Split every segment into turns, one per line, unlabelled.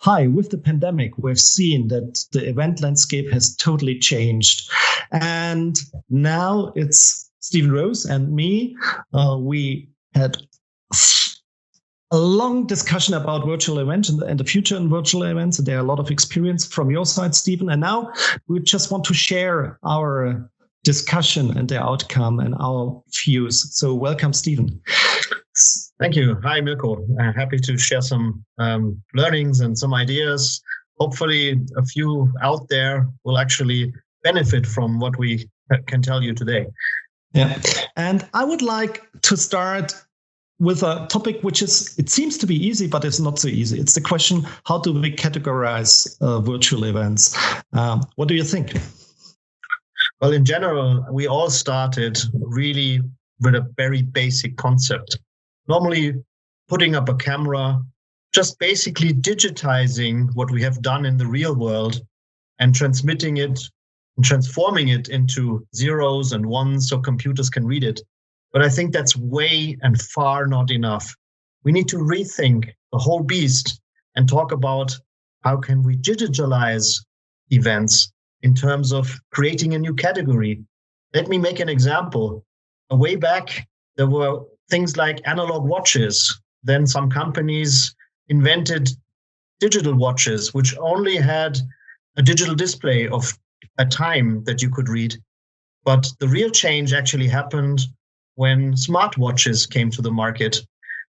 hi, with the pandemic, we've seen that the event landscape has totally changed. And now it's Stephen Rose and me. We had a long discussion about virtual events and the future in virtual events. There are a lot of experience from your side, Stephen. And now we just want to share our discussion and the outcome and our views. So welcome, Stephen.
Thank you. Hi, Mirko. Happy to share some learnings and some ideas. Hopefully a few out there will actually benefit from what we can tell you today.
Yeah. And I would like to start with a topic which it seems to be easy, but it's not so easy. It's the question, how do we categorize virtual events? What do you think?
Well, in general, we all started really with a very basic concept. Normally, putting up a camera, just basically digitizing what we have done in the real world and transmitting it and transforming it into zeros and ones so computers can read it. But I think that's way and far not enough. We need to rethink the whole beast and talk about how can we digitalize events in terms of creating a new category. Let me make an example. Way back, there were things like analog watches. Then some companies invented digital watches, which only had a digital display of a time that you could read. But the real change actually happened when smartwatches came to the market.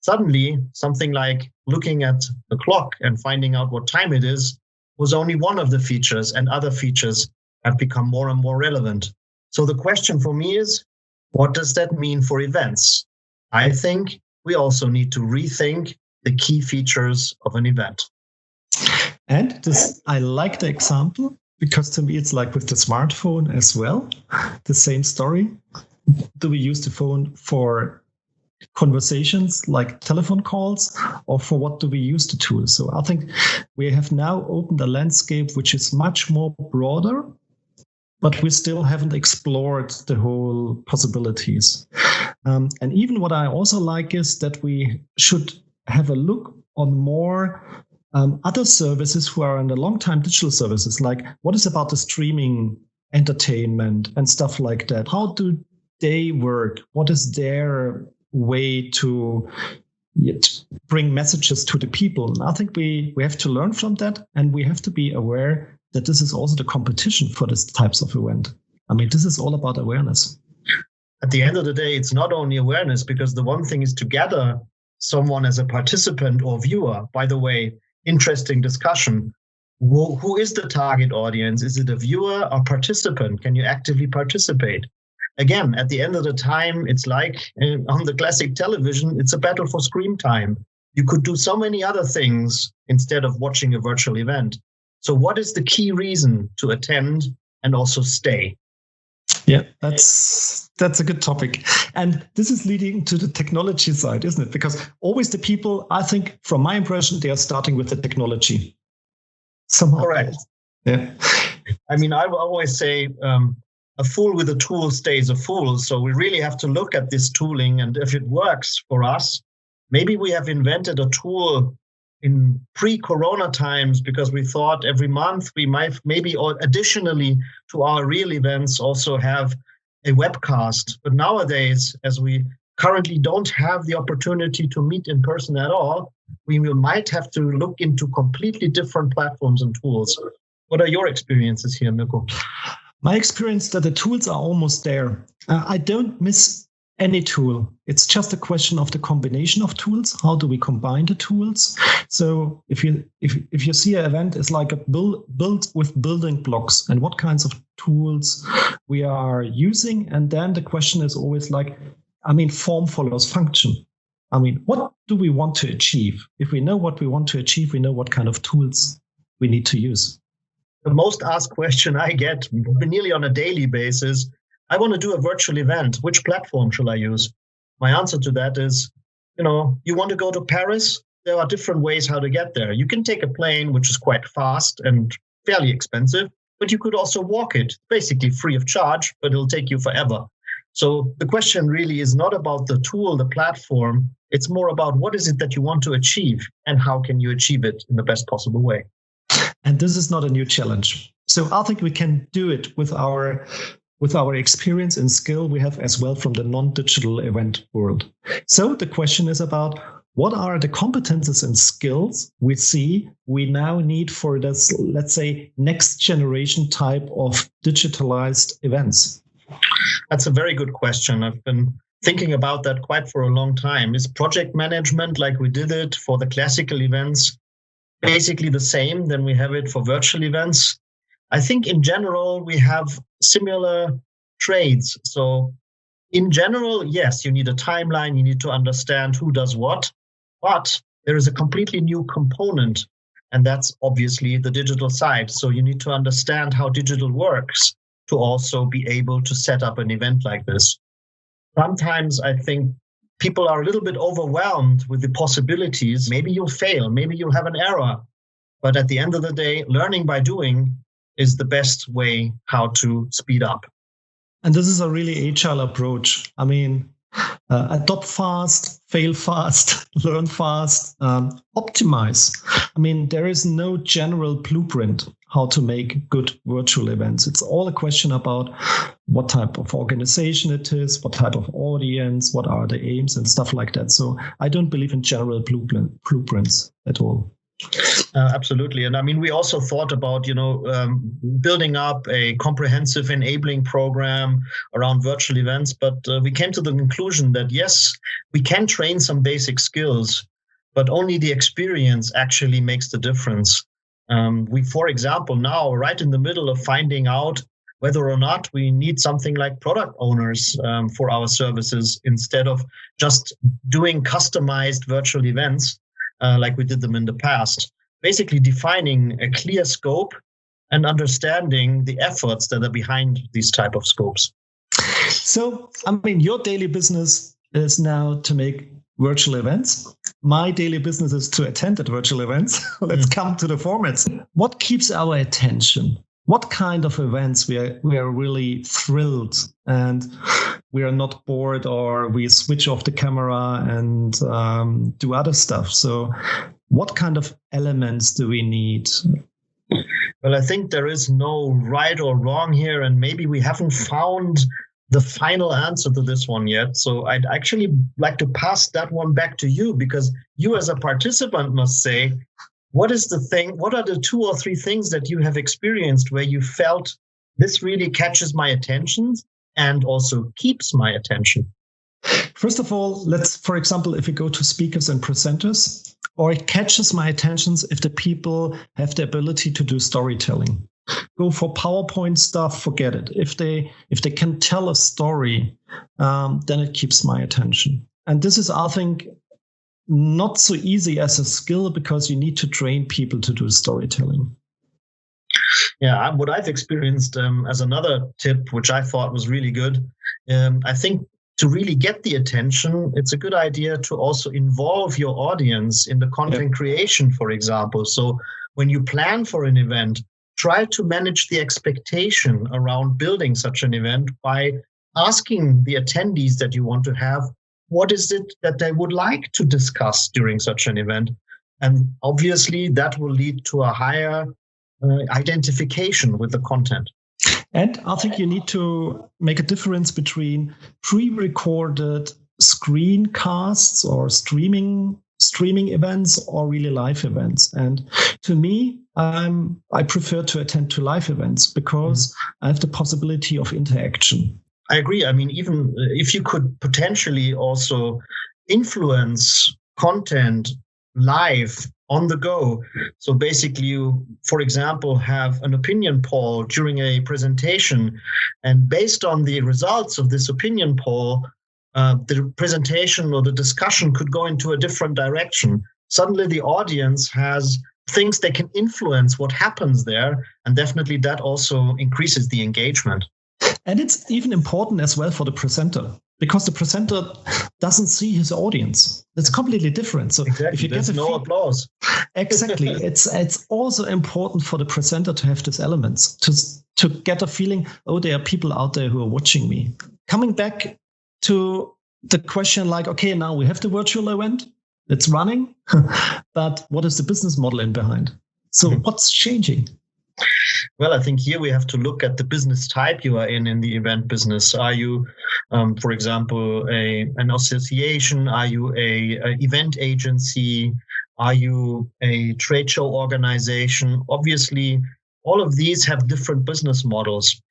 Suddenly, something like looking at the clock and finding out what time it is was only one of the features, and other features have become more and more relevant. So the question for me is, what does that mean for events? I think we also need to rethink the key features of an event.
And I like the example, because to me it's like with the smartphone as well, the same story. Do we use the phone for conversations like telephone calls, or for what do we use the tool? So I think we have now opened a landscape which is much more broader, but we still haven't explored the whole possibilities. And even what I also like is that we should have a look on more other services who are in the long-time digital services, like what is about the streaming entertainment and stuff like that? How do they work? What is their way to bring messages to the people? And I think we have to learn from that, and we have to be aware that this is also the competition for these types of event. I mean, this is all about awareness.
At the end of the day, it's not only awareness, because the one thing is to gather someone as a participant or viewer. By the way, interesting discussion. Who is the target audience? Is it a viewer or participant? Can you actively participate? Again, at the end of the time, it's like on the classic television, it's a battle for screen time. You could do so many other things instead of watching a virtual event. So what is the key reason to attend and also stay?
Yeah, that's a good topic. And this is leading to the technology side, isn't it? Because always the people, I think, from my impression, they are starting with the technology. Somehow.
Correct.
Yeah.
I mean, I always say a fool with a tool stays a fool. So we really have to look at this tooling, and if it works for us, maybe we have invented a tool in pre-corona times because we thought every month we might maybe, or additionally to our real events, also have a webcast. But nowadays, as we currently don't have the opportunity to meet in person at all, we might have to look into completely different platforms and tools. What are your experiences here, Mirko?
My experience that the tools are almost there. I don't miss any tool. It's just a question of the combination of tools. How do we combine the tools? So if you see an event is like a build with building blocks, and what kinds of tools we are using, and then the question is always like, I mean, form follows function. I mean, what do we want to achieve? If we know what we want to achieve, we know what kind of tools we need to use.
The most asked question I get nearly on a daily basis, I want to do a virtual event. Which platform shall I use? My answer to that is, you want to go to Paris? There are different ways how to get there. You can take a plane, which is quite fast and fairly expensive, but you could also walk it, basically free of charge, but it'll take you forever. So the question really is not about the tool, the platform, It's more about what is it that you want to achieve and how can you achieve it in the best possible way.
And this is not a new challenge. So I think we can do it with our experience and skill we have as well from the non-digital event world. So the question is about what are the competences and skills we see we now need for this, let's say, next generation type of digitalized events?
That's a very good question. I've been thinking about that quite for a long time. Is project management, like we did it for the classical events, basically the same than we have it for virtual events? I think in general, we have similar traits. So in general, yes, you need a timeline. You need to understand who does what, but there is a completely new component, and that's obviously the digital side. So you need to understand how digital works to also be able to set up an event like this. Sometimes I think people are a little bit overwhelmed with the possibilities. Maybe you'll fail, maybe you'll have an error, but at the end of the day, learning by doing is the best way how to speed up.
And this is a really agile approach. I mean, adopt fast, fail fast, learn fast, optimize. I mean, there is no general blueprint how to make good virtual events. It's all a question about what type of organization it is, what type of audience, what are the aims and stuff like that. So I don't believe in general blueprints at all.
Absolutely. And I mean, we also thought about, building up a comprehensive enabling program around virtual events. But we came to the conclusion that, yes, we can train some basic skills, but only the experience actually makes the difference. We, for example, now right in the middle of finding out whether or not we need something like product owners for our services instead of just doing customized virtual events. Like we did them in the past, basically defining a clear scope and understanding the efforts that are behind these type of scopes.
So, I mean, your daily business is now to make virtual events. My daily business is to attend at virtual events. Let's come to the formats. What keeps our attention? What kind of events we are really thrilled and we are not bored, or we switch off the camera and do other stuff? So what kind of elements do we need?
Well, I think there is no right or wrong here, and maybe we haven't found the final answer to this one yet. So I'd actually like to pass that one back to you, because you as a participant must say, what is the thing? What are the 2 or 3 things that you have experienced where you felt this really catches my attention and also keeps my attention?
First of all, for example, if we go to speakers and presenters, or it catches my attention if the people have the ability to do storytelling. Go for PowerPoint stuff, forget it. If they can tell a story, then it keeps my attention. And this is, I think, not so easy as a skill, because you need to train people to do storytelling.
Yeah, what I've experienced as another tip, which I thought was really good, I think to really get the attention, it's a good idea to also involve your audience in the content creation, for example. So when you plan for an event, try to manage the expectation around building such an event by asking the attendees that you want to have, what is it that they would like to discuss during such an event? And obviously that will lead to a higher identification with the content.
And I think you need to make a difference between pre-recorded screencasts or streaming events or really live events. And to me, I prefer to attend to live events because I have the possibility of interaction.
I agree. I mean, even if you could potentially also influence content live on the go. So basically you, for example, have an opinion poll during a presentation, and based on the results of this opinion poll, the presentation or the discussion could go into a different direction. Suddenly the audience has things they can influence what happens there, and definitely that also increases the engagement.
And it's even important as well for the presenter, because the presenter doesn't see his audience. It's completely different. So
exactly.
If you
There's
get
no applause.
Exactly. It's also important for the presenter to have these elements, to get a feeling, oh, there are people out there who are watching me. Coming back to the question like, okay, now we have the virtual event, it's running, but what is the business model in behind? So what's changing?
Well, I think here we have to look at the business type you are in the event business. Are you, for example, an association? Are you a event agency? Are you a trade show organization? Obviously, all of these have different business models.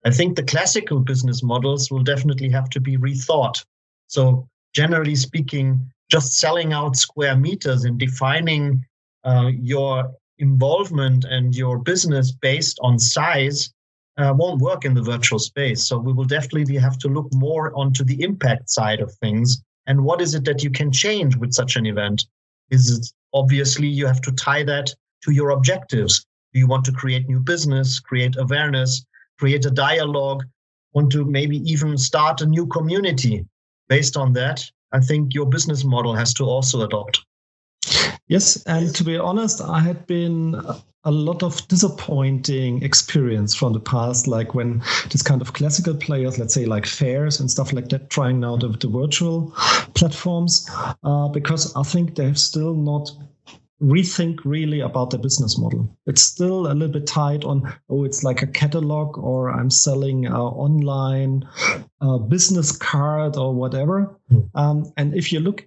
I think the classical business models will definitely have to be rethought. So generally speaking, just selling out square meters and defining your involvement and your business based on size won't work in the virtual space. So we will definitely have to look more onto the impact side of things. And what is it that you can change with such an event? Is it obviously you have to tie that to your objectives? Do you want to create new business, create awareness, create a dialogue, want to maybe even start a new community? Based on that, I think your business model has to also adopt.
Yes, and to be honest, I had been a lot of disappointing experience from the past, like when this kind of classical players, let's say like fairs and stuff like that, trying now the virtual platforms, because I think they've still not rethink really about the business model. It's still a little bit tied on, it's like a catalog, or I'm selling an online business card or whatever. And if you look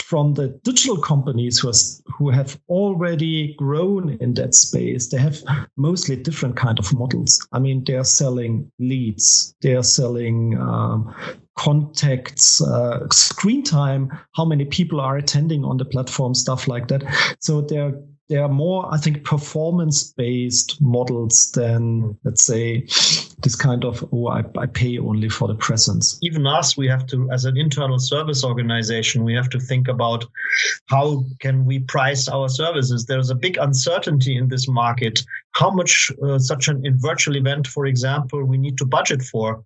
from the digital companies who have already grown in that space, they have mostly different kind of models. I mean, they are selling leads, they are selling contacts, screen time, how many people are attending on the platform, stuff like that. So they are more, I think, performance-based models than, let's say, this kind of, I pay only for the presence.
Even us, we have to, as an internal service organization, we have to think about how can we price our services. There's a big uncertainty in this market. How much such a virtual event, for example, we need to budget for.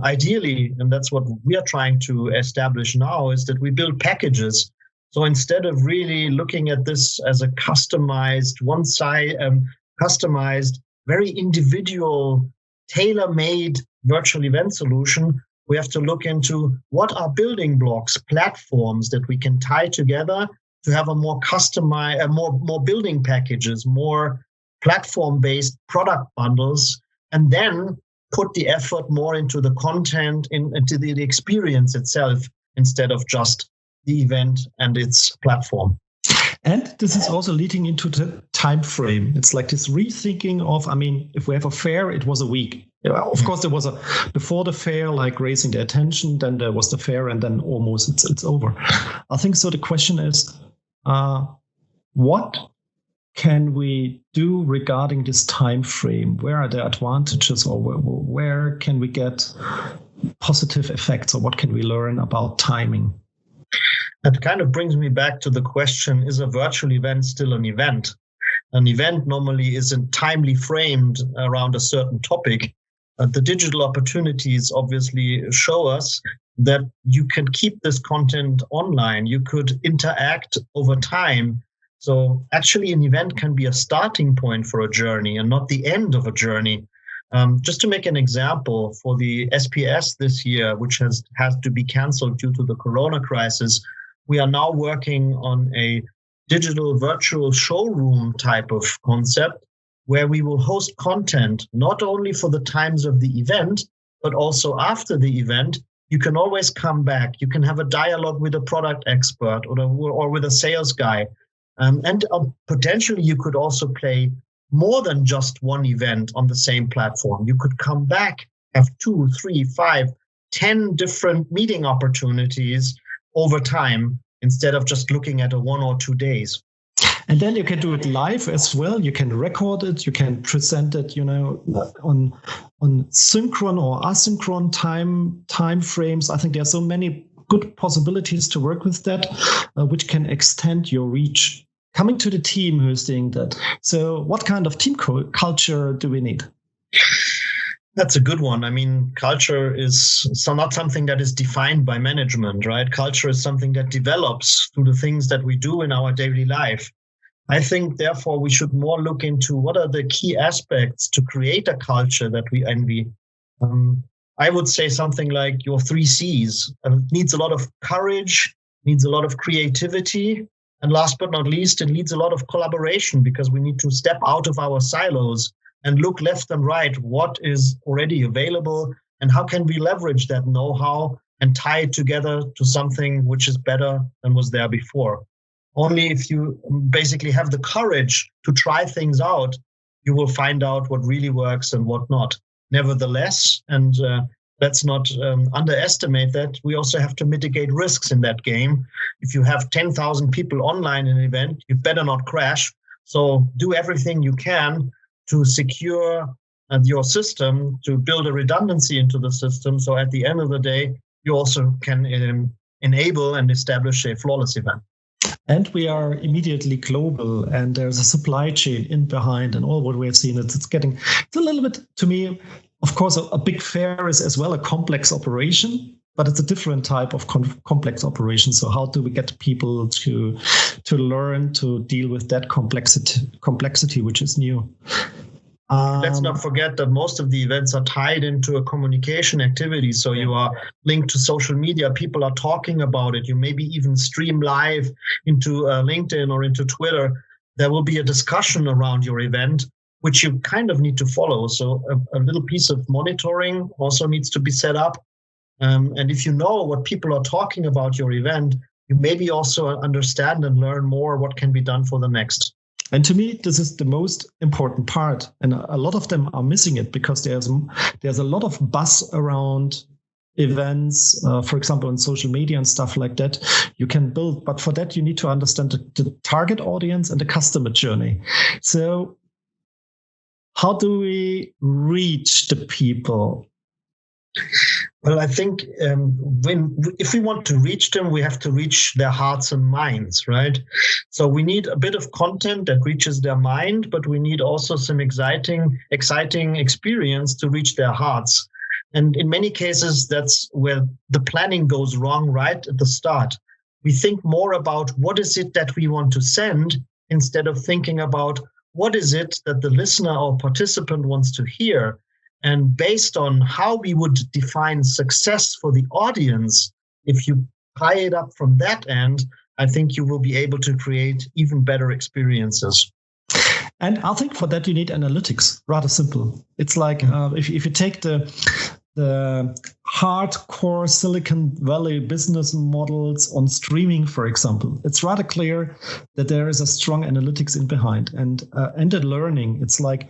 Ideally, and that's what we are trying to establish now, is that we build packages. So instead of really looking at this as a customized, customized, very individual, tailor-made virtual event solution, we have to look into what are building blocks, platforms that we can tie together to have a more customized, more building packages, more platform-based product bundles, and then put the effort more into the content, into the experience itself, instead of just the event and its platform.
And this is also leading into the time frame. It's like this rethinking of, I mean, if we have a fair, it was a week. Of course, there was before the fair, like raising the attention, then there was the fair, and then almost it's over. I think so. The question is, what can we do regarding this time frame? Where are the advantages, or where can we get positive effects, or what can we learn about timing?
That kind of brings me back to the question, is a virtual event still an event? An event normally isn't timely framed around a certain topic. The digital opportunities obviously show us that you can keep this content online. You could interact over time. So actually an event can be a starting point for a journey and not the end of a journey. Just to make an example, for the SPS this year, which has to be canceled due to the corona crisis, we are now working on a digital virtual showroom type of concept where we will host content not only for the times of the event, but also after the event. You can always come back. You can have a dialogue with a product expert or with a sales guy. And potentially you could also play more than just one event on the same platform. You could come back, have 2, 3, 5, 10 different meeting opportunities over time instead of just looking at a 1 or 2 days.
And then you can do it live as well. You can record it. You can present it, on synchron or asynchron time frames. I think there are so many good possibilities to work with that, which can extend your reach. Coming to the team who is doing that. So what kind of team culture do we need?
That's a good one. I mean, culture is not something that is defined by management, right? Culture is something that develops through the things that we do in our daily life. I think, therefore, we should more look into what are the key aspects to create a culture that we envy. I would say something like your 3 C's. It needs a lot of courage, needs a lot of creativity, and last but not least, it needs a lot of collaboration, because we need to step out of our silos and look left and right what is already available and how can we leverage that know-how and tie it together to something which is better than was there before. Only if you basically have the courage to try things out, you will find out what really works and what not. Nevertheless, and let's not underestimate that, we also have to mitigate risks in that game. If you have 10,000 people online in an event, you better not crash. So do everything you can to secure your system, to build a redundancy into the system. So at the end of the day, you also can enable and establish a flawless event.
And we are immediately global, and there's a supply chain in behind, and all what we have seen. It's a little bit, to me, of course, a big fair is as well a complex operation, but it's a different type of complex operation. So how do we get people to learn to deal with that complexity which is new?
Let's not forget that most of the events are tied into a communication activity. So you are linked to social media. People are talking about it. You maybe even stream live into LinkedIn or into Twitter. There will be a discussion around your event, which you kind of need to follow. So a little piece of monitoring also needs to be set up. And if you know what people are talking about your event, you maybe also understand and learn more what can be done for the next.
And to me, this is the most important part. And a lot of them are missing it, because there's a lot of buzz around events, for example, on social media and stuff like that. You can build, but for that, you need to understand the target audience and the customer journey. So how do we reach the people?
Well, I think if we want to reach them, we have to reach their hearts and minds, right? So we need a bit of content that reaches their mind, but we need also some exciting experience to reach their hearts. And in many cases, that's where the planning goes wrong right at the start. We think more about what is it that we want to send, instead of thinking about what is it that the listener or participant wants to hear. And based on how we would define success for the audience, if you tie it up from that end, I think you will be able to create even better experiences.
And I think for that, you need analytics. Rather simple. It's like if you take the hardcore Silicon Valley business models on streaming, for example, it's rather clear that there is a strong analytics in behind. And ended learning, it's like,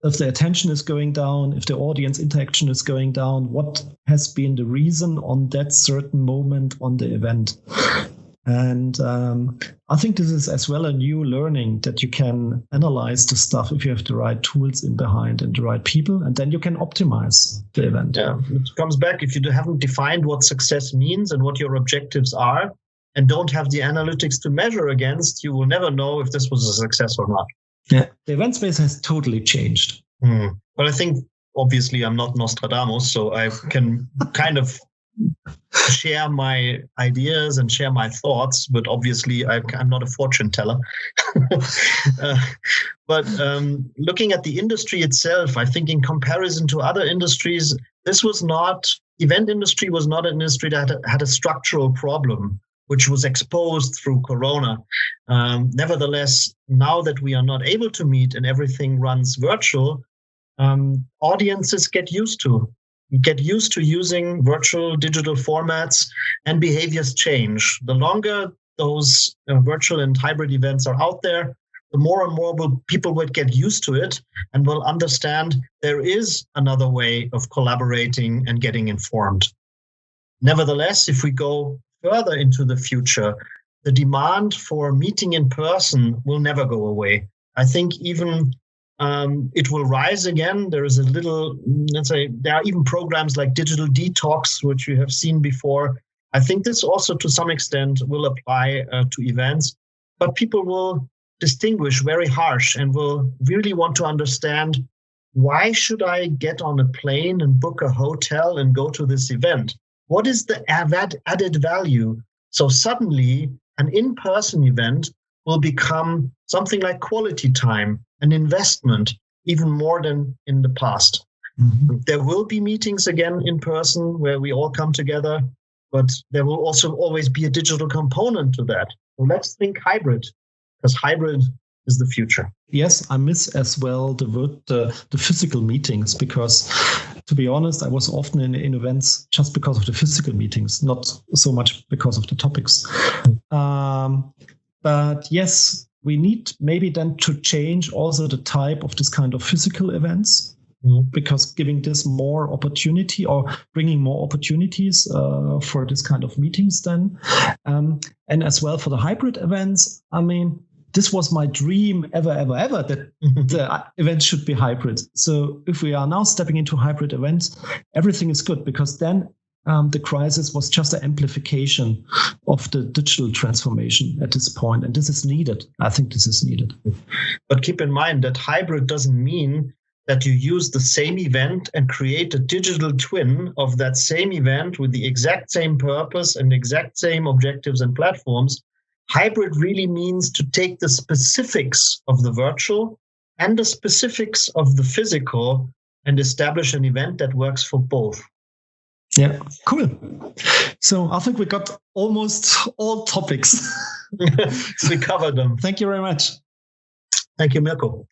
if the attention is going down, if the audience interaction is going down, what has been the reason on that certain moment on the event? And I think this is as well a new learning, that you can analyze the stuff if you have the right tools in behind and the right people, and then you can optimize the event.
Yeah, it comes back, if you haven't defined what success means and what your objectives are, and don't have the analytics to measure against, you will never know if this was a success or not.
Yeah, the event space has totally changed.
Well, I think, obviously, I'm not Nostradamus, so I can kind of share my ideas and share my thoughts, but obviously I'm not a fortune teller. But looking at the industry itself, I think in comparison to other industries, event industry was not an industry that had a structural problem, which was exposed through Corona. Nevertheless, now that we are not able to meet and everything runs virtual, audiences get used to using virtual digital formats, and behaviors change. The longer those virtual and hybrid events are out there, the more and more people will get used to it and will understand there is another way of collaborating and getting informed. Nevertheless, if we go further into the future, the demand for meeting in person will never go away. I think even it will rise again. There is there are even programs like Digital Detox, which you have seen before. I think this also to some extent will apply to events, but people will distinguish very harsh and will really want to understand, why should I get on a plane and book a hotel and go to this event? What is the added value? So suddenly an in-person event will become something like quality time, an investment, even more than in the past.
Mm-hmm.
There will be meetings again in person where we all come together, but there will also always be a digital component to that. So let's think hybrid, because hybrid is the future.
Yes, I miss as well the physical meetings, because to be honest, I was often in events just because of the physical meetings, not so much because of the topics. But yes, we need maybe then to change also the type of this kind of physical events. Because giving this more opportunity or bringing more opportunities for this kind of meetings then. And as well for the hybrid events, I mean, this was my dream ever that the events should be hybrid. So if we are now stepping into hybrid events, everything is good, because then the crisis was just an amplification of the digital transformation at this point. And this is needed. I think this is needed.
But keep in mind that hybrid doesn't mean that you use the same event and create a digital twin of that same event with the exact same purpose and exact same objectives and platforms. Hybrid really means to take the specifics of the virtual and the specifics of the physical and establish an event that works for both.
Yeah, cool. So I think we got almost all topics.
We covered them.
Thank you very much.
Thank you, Mirko.